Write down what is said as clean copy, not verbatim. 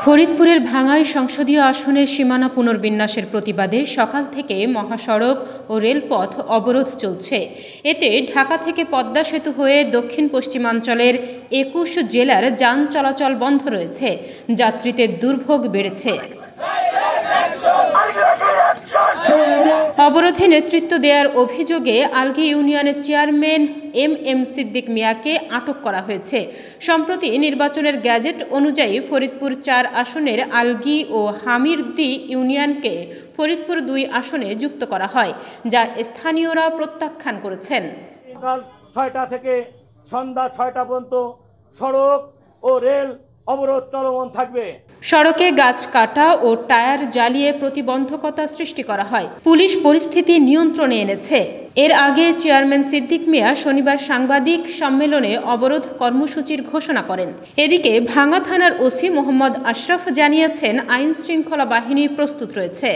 ফরিদপুরের ভাঙ্গাই সংসদীয় আসনের সীমানা পুনর্বিন্যাসের প্রতিবাদে সকাল থেকে মহাসড়ক ও রেলপথ অবরোধ চলছে। এতে ঢাকা থেকে পদ্মা সেতু হয়ে দক্ষিণ পশ্চিমাঞ্চলের ২১ জেলার যান চলাচল বন্ধ রয়েছে। যাত্রীদের দুর্ভোগ বেড়েছে। অবরোধে নেতৃত্ব দেওয়ার অভিযোগে আলগী ইউনিয়নের চেয়ারম্যান এম সিদ্দিক মিয়াকে আটক করা হয়েছে। সম্প্রতি নির্বাচনের গ্যাজেট অনুযায়ী ফরিদপুর ৪ আসনের আলগী ও হামিরদী ইউনিয়নকে ফরিদপুর ২ আসনে যুক্ত করা হয়, যা স্থানীয়রা প্রত্যাখ্যান করেছেন। সকাল ৬টা থেকে সন্ধ্যা ৬টা পর্যন্ত সড়ক ও রেল অবরোধ চলমান থাকবে। সড়কে গাছ কাটা ও টায়ার জ্বালিয়ে প্রতিবন্ধকতা সৃষ্টি করা হয়। পুলিশ পরিস্থিতি নিয়ন্ত্রণে এনেছে। এর আগে চেয়ারম্যান সিদ্দিক মিয়া শনিবার সাংবাদিক সম্মেলনে অবরোধ কর্মসূচির ঘোষণা করেন। এদিকে ভাঙ্গা থানার ওসি মোহাম্মদ আশরাফ জানিয়েছেন, আইন শৃঙ্খলা বাহিনী প্রস্তুত রয়েছে।